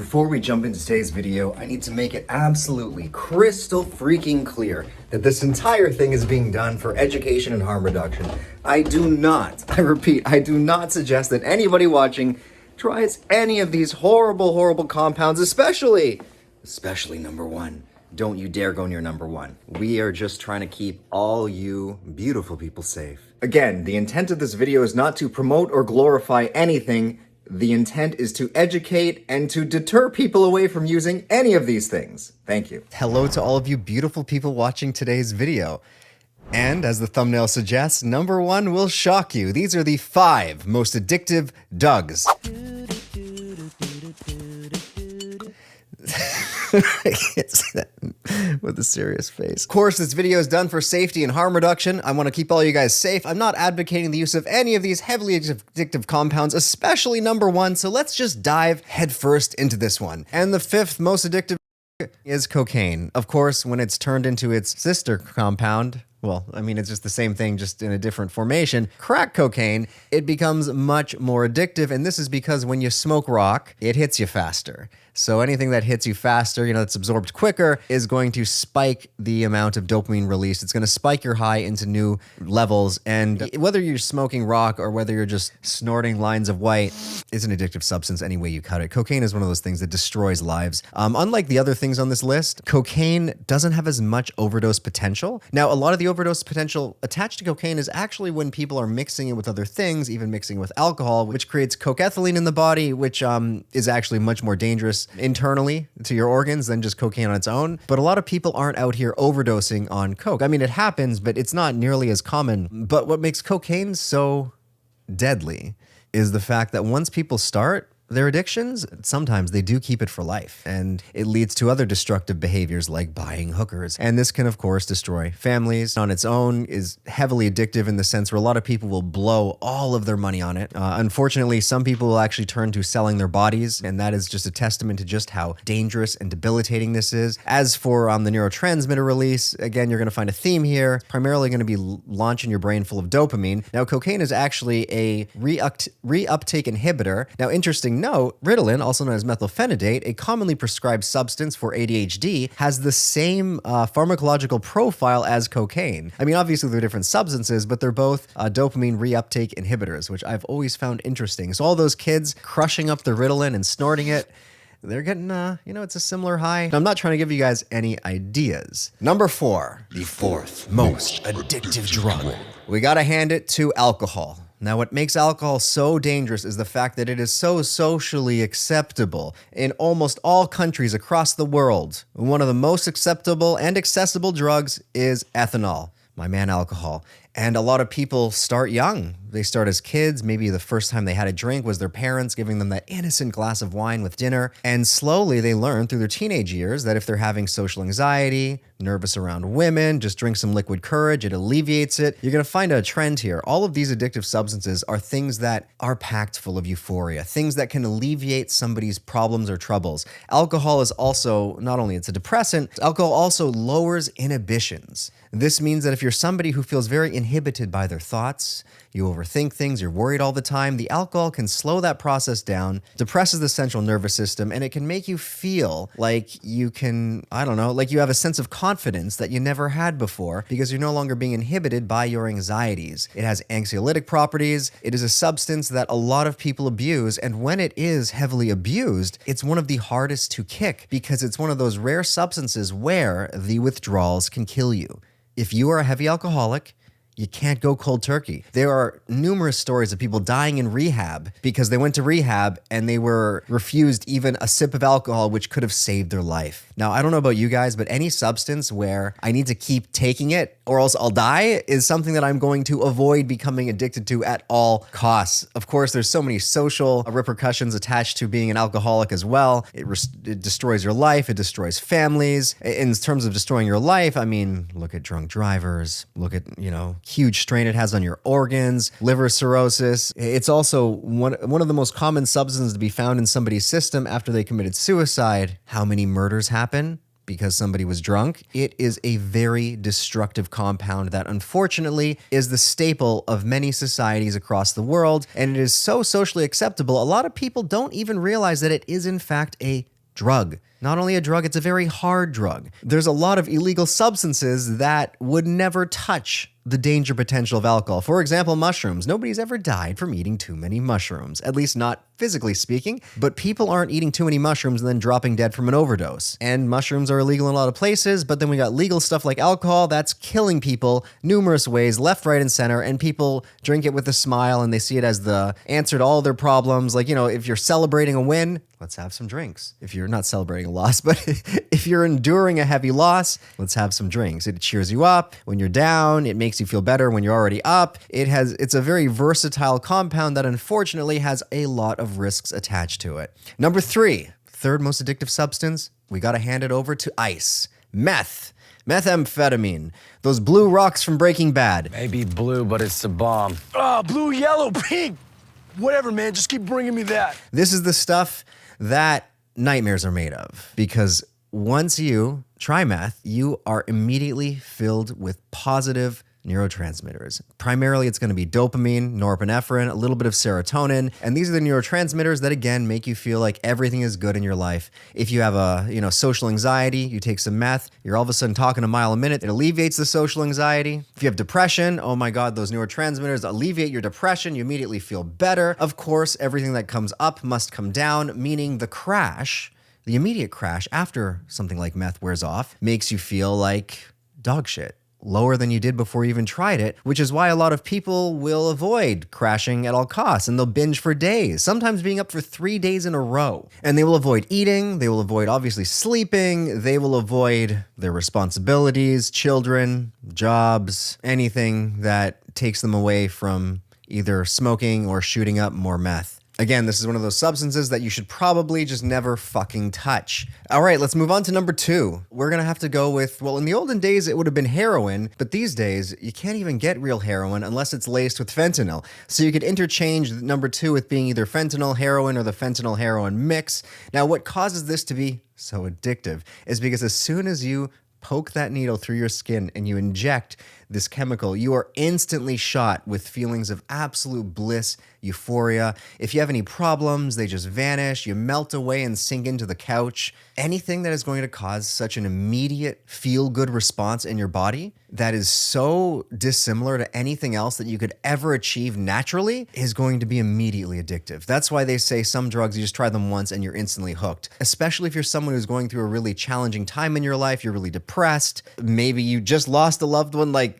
Before we jump into today's video, I need to make it absolutely crystal freaking clear that this entire thing is being done for education and harm reduction. I repeat, I do not suggest that anybody watching tries any of these horrible compounds, especially number one. Don't you dare go near number one. We are just trying to keep all you beautiful people safe. Again, the intent of this video is not to promote or glorify anything. The intent is to educate and to deter people away from using any of these things. Thank you. Hello to all of you beautiful people watching today's video. And as the thumbnail suggests, number one will shock you. These are the 5 most addictive drugs. I can't say that with a serious face. Of course, this video is done for safety and harm reduction. I want to keep all you guys safe. I'm not advocating the use of any of these heavily addictive compounds, especially number one. So let's just dive headfirst into this one. And the 5th most addictive is cocaine. Of course, when it's turned into its sister compound, well, I mean, it's just the same thing, just in a different formation, crack cocaine, it becomes much more addictive. And this is because when you smoke rock, it hits you faster. So anything that hits you faster, that's absorbed quicker, is going to spike the amount of dopamine released. It's going to spike your high into new levels. And whether you're smoking rock or whether you're just snorting lines of white, it's an addictive substance any way you cut it. Cocaine is one of those things that destroys lives. Unlike the other things on this list, cocaine doesn't have as much overdose potential. Now, a lot of the overdose potential attached to cocaine is actually when people are mixing it with other things, even mixing with alcohol, which creates coke-ethylene in the body, which is actually much more dangerous internally to your organs than just cocaine on its own. But a lot of people aren't out here overdosing on coke. I mean, it happens, but it's not nearly as common. But what makes cocaine so deadly is the fact that once people start their addictions, sometimes they do keep it for life, and it leads to other destructive behaviors like buying hookers. And this can, of course, destroy families. On its own is heavily addictive in the sense where a lot of people will blow all of their money on it. Unfortunately, some people will actually turn to selling their bodies, and that is just a testament to just how dangerous and debilitating this is. As for the neurotransmitter release, again, you're going to find a theme here, primarily going to be launching your brain full of dopamine. Now, cocaine is actually a reuptake inhibitor. Now, interesting note, Ritalin, also known as methylphenidate, a commonly prescribed substance for ADHD, has the same pharmacological profile as cocaine. I mean, obviously they're different substances, but they're both dopamine reuptake inhibitors, which I've always found interesting. So all those kids crushing up the Ritalin and snorting it, they're getting, it's a similar high. I'm not trying to give you guys any ideas. Number 4, the 4th most addictive drug. We gotta hand it to alcohol. Now, what makes alcohol so dangerous is the fact that it is so socially acceptable in almost all countries across the world. One of the most acceptable and accessible drugs is ethanol, my man alcohol. And a lot of people start young. They start as kids. Maybe the first time they had a drink was their parents giving them that innocent glass of wine with dinner. And slowly they learn through their teenage years that if they're having social anxiety, nervous around women, just drink some liquid courage, it alleviates it. You're gonna find a trend here. All of these addictive substances are things that are packed full of euphoria, things that can alleviate somebody's problems or troubles. Alcohol is also, not only it's a depressant, alcohol also lowers inhibitions. This means that if you're somebody who feels very inhibited by their thoughts, you overthink things, you're worried all the time, the alcohol can slow that process down, depresses the central nervous system, and it can make you feel like you can, like you have a sense of confidence that you never had before because you're no longer being inhibited by your anxieties. It has anxiolytic properties. It is a substance that a lot of people abuse, and when it is heavily abused, it's one of the hardest to kick because it's one of those rare substances where the withdrawals can kill you. If you are a heavy alcoholic, you can't go cold turkey. There are numerous stories of people dying in rehab because they went to rehab and they were refused even a sip of alcohol, which could have saved their life. Now, I don't know about you guys, but any substance where I need to keep taking it or else I'll die is something that I'm going to avoid becoming addicted to at all costs. Of course, there's so many social repercussions attached to being an alcoholic as well. It destroys your life. It destroys families. In terms of destroying your life, I mean, look at drunk drivers. Look at, huge strain it has on your organs, liver cirrhosis. It's also one of the most common substances to be found in somebody's system after they committed suicide. How many murders happen because somebody was drunk? It is a very destructive compound that unfortunately is the staple of many societies across the world, and it is so socially acceptable, a lot of people don't even realize that it is in fact a drug. Not only a drug, it's a very hard drug. There's a lot of illegal substances that would never touch the danger potential of alcohol. For example, mushrooms. Nobody's ever died from eating too many mushrooms, at least not physically speaking, but people aren't eating too many mushrooms and then dropping dead from an overdose. And mushrooms are illegal in a lot of places, but then we got legal stuff like alcohol that's killing people numerous ways, left, right, and center, and people drink it with a smile and they see it as the answer to all their problems. Like, if you're celebrating a win, let's have some drinks. If you're not celebrating a loss, but if you're enduring a heavy loss, let's have some drinks. It cheers you up when you're down. It makes you feel better when you're already up. It's a very versatile compound that unfortunately has a lot of risks attached to it. Number 3, third most addictive substance, we got to hand it over to ice. Meth. Methamphetamine. Those blue rocks from Breaking Bad. Maybe blue, but it's the bomb. Oh, blue, yellow, pink. Whatever, man. Just keep bringing me that. This is the stuff that nightmares are made of, because once you try meth, you are immediately filled with positive neurotransmitters. Primarily, it's going to be dopamine, norepinephrine, a little bit of serotonin, and these are the neurotransmitters that, again, make you feel like everything is good in your life. If you have a, social anxiety, you take some meth, you're all of a sudden talking a mile a minute, it alleviates the social anxiety. If you have depression, oh my God, those neurotransmitters alleviate your depression, you immediately feel better. Of course, everything that comes up must come down, meaning the immediate crash after something like meth wears off, makes you feel like dog shit. Lower than you did before you even tried it, which is why a lot of people will avoid crashing at all costs, and they'll binge for days, sometimes being up for 3 days in a row. And they will avoid eating, they will avoid obviously sleeping, they will avoid their responsibilities, children, jobs, anything that takes them away from either smoking or shooting up more meth. Again, this is one of those substances that you should probably just never fucking touch. All right, let's move on to number 2. We're gonna have to go with, well, in the olden days, it would have been heroin, but these days, you can't even get real heroin unless it's laced with fentanyl. So you could interchange number 2 with being either fentanyl heroin or the fentanyl heroin mix. Now, what causes this to be so addictive is because as soon as you poke that needle through your skin and you inject this chemical, you are instantly shot with feelings of absolute bliss, euphoria. If you have any problems, they just vanish. You melt away and sink into the couch. Anything that is going to cause such an immediate feel-good response in your body that is so dissimilar to anything else that you could ever achieve naturally is going to be immediately addictive. That's why they say some drugs, you just try them once and you're instantly hooked. Especially if you're someone who's going through a really challenging time in your life, you're really depressed, maybe you just lost a loved one, like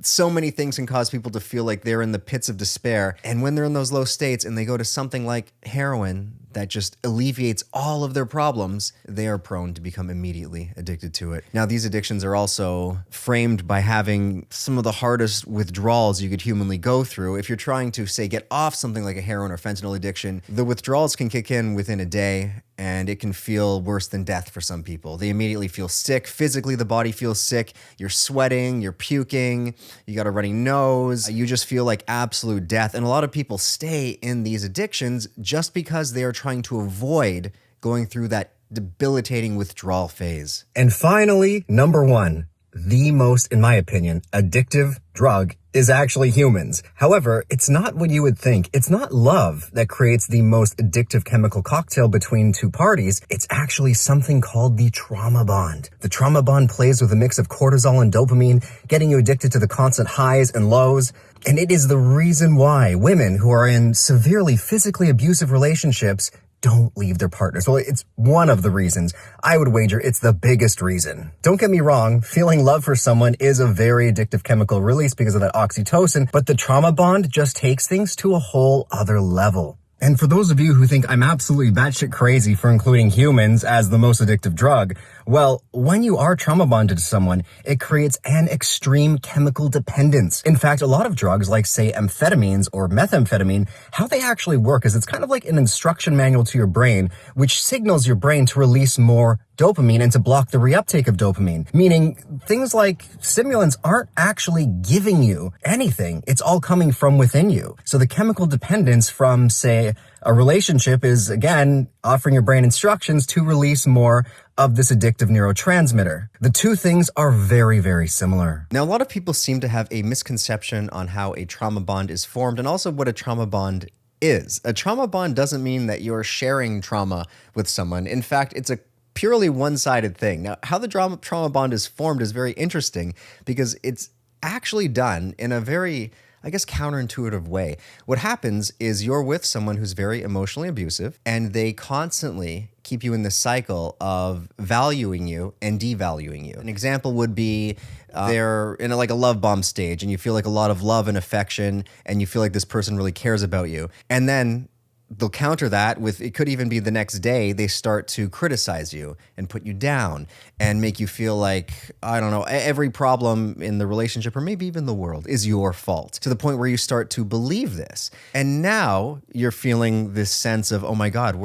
so many things can cause people to feel like they're in the pits of despair. And when they're in those low states and they go to something like heroin that just alleviates all of their problems, they are prone to become immediately addicted to it. Now, these addictions are also framed by having some of the hardest withdrawals you could humanly go through. If you're trying to, say, get off something like a heroin or fentanyl addiction, the withdrawals can kick in within a day, and it can feel worse than death for some people. They immediately feel sick. Physically, the body feels sick. You're sweating, you're puking, you got a runny nose. You just feel like absolute death. And a lot of people stay in these addictions just because they are trying to avoid going through that debilitating withdrawal phase. And finally, number 1, the most, in my opinion, addictive drug is actually humans. However, it's not what you would think. It's not love that creates the most addictive chemical cocktail between two parties. It's actually something called the trauma bond. The trauma bond plays with a mix of cortisol and dopamine, getting you addicted to the constant highs and lows. And it is the reason why women who are in severely physically abusive relationships don't leave their partners. Well, it's one of the reasons. I would wager it's the biggest reason. Don't get me wrong, feeling love for someone is a very addictive chemical release because of that oxytocin, but the trauma bond just takes things to a whole other level. And for those of you who think I'm absolutely batshit crazy for including humans as the most addictive drug, well, when you are trauma bonded to someone, it creates an extreme chemical dependence. In fact, a lot of drugs like, say, amphetamines or methamphetamine, how they actually work is it's kind of like an instruction manual to your brain, which signals your brain to release more dopamine and to block the reuptake of dopamine. Meaning things like stimulants aren't actually giving you anything. It's all coming from within you. So the chemical dependence from, say, a relationship is, again, offering your brain instructions to release more of this addictive neurotransmitter. The two things are very, very similar. Now, a lot of people seem to have a misconception on how a trauma bond is formed and also what a trauma bond is. A trauma bond doesn't mean that you're sharing trauma with someone. In fact, it's a purely one-sided thing. Now, how the trauma bond is formed is very interesting because it's actually done in a very, I guess, counterintuitive way. What happens is you're with someone who's very emotionally abusive, and they constantly keep you in this cycle of valuing you and devaluing you. An example would be they're in like a love bomb stage, and you feel like a lot of love and affection, and you feel like this person really cares about you. And then they'll counter that with, it could even be the next day, they start to criticize you and put you down and make you feel like, I don't know, every problem in the relationship or maybe even the world is your fault, to the point where you start to believe this. And now you're feeling this sense of, oh my God,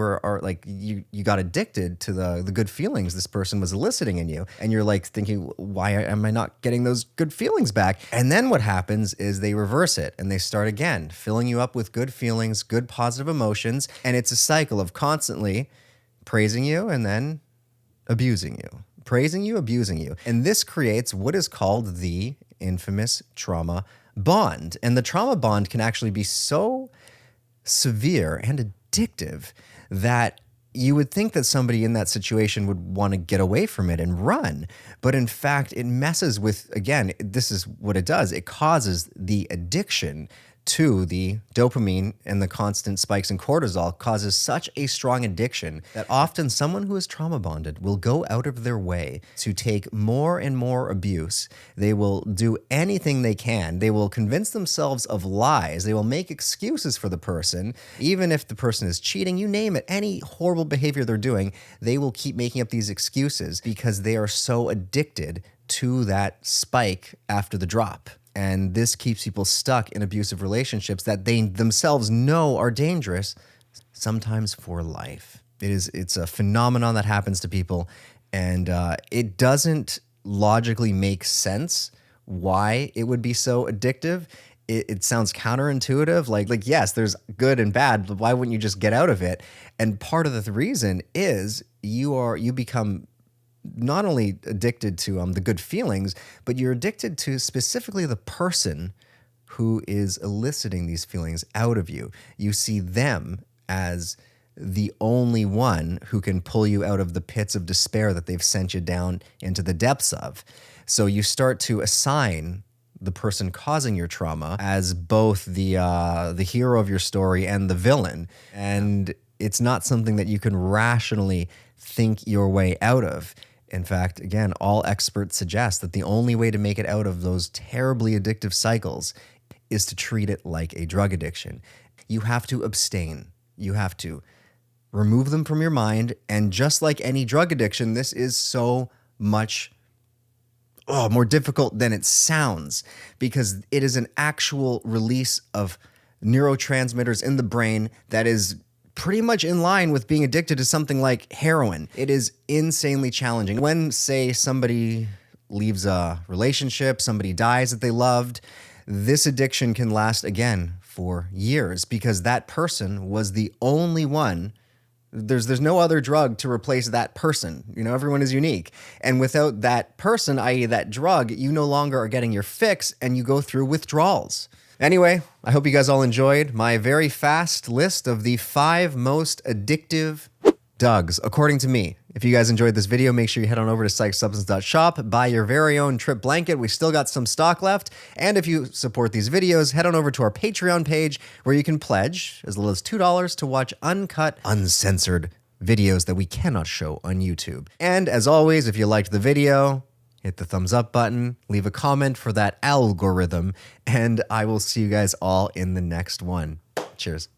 you got addicted to the good feelings this person was eliciting in you. And you're like thinking, why am I not getting those good feelings back? And then what happens is they reverse it and they start again, filling you up with good feelings, good positive emotions. And it's a cycle of constantly praising you and then abusing you, praising you, abusing you. And this creates what is called the infamous trauma bond. And the trauma bond can actually be so severe and addictive that you would think that somebody in that situation would want to get away from it and run. But in fact, it messes with, again, this is what it does. It causes the addiction to the dopamine, and the constant spikes in cortisol causes such a strong addiction that often someone who is trauma bonded will go out of their way to take more and more abuse. They will do anything they can. They will convince themselves of lies. They will make excuses for the person. Even if the person is cheating, you name it, any horrible behavior they're doing, they will keep making up these excuses because they are so addicted to that spike after the drop. And this keeps people stuck in abusive relationships that they themselves know are dangerous, sometimes for life. It's a phenomenon that happens to people, and it doesn't logically make sense why it would be so addictive. It sounds counterintuitive, like yes, there's good and bad, but why wouldn't you just get out of it? And part of the reason is you become not only addicted to the good feelings, but you're addicted to specifically the person who is eliciting these feelings out of you. You see them as the only one who can pull you out of the pits of despair that they've sent you down into the depths of. So you start to assign the person causing your trauma as both the hero of your story and the villain. And it's not something that you can rationally think your way out of. In fact, again, all experts suggest that the only way to make it out of those terribly addictive cycles is to treat it like a drug addiction. You have to abstain. You have to remove them from your mind. And just like any drug addiction, this is so much more difficult than it sounds, because it is an actual release of neurotransmitters in the brain that is pretty much in line with being addicted to something like heroin. It is insanely challenging. When, say, somebody leaves a relationship, somebody dies that they loved, this addiction can last, again, for years, because that person was the only one. There's no other drug to replace that person. You know, everyone is unique. And without that person, i.e. that drug, you no longer are getting your fix and you go through withdrawals. Anyway, I hope you guys all enjoyed my very fast list of the 5 most addictive drugs, according to me. If you guys enjoyed this video, make sure you head on over to psychedsubstance.shop, buy your very own trip blanket. We still got some stock left. And if you support these videos, head on over to our Patreon page where you can pledge as little as $2 to watch uncut, uncensored videos that we cannot show on YouTube. And as always, if you liked the video, hit the thumbs up button, leave a comment for that algorithm, and I will see you guys all in the next one. Cheers.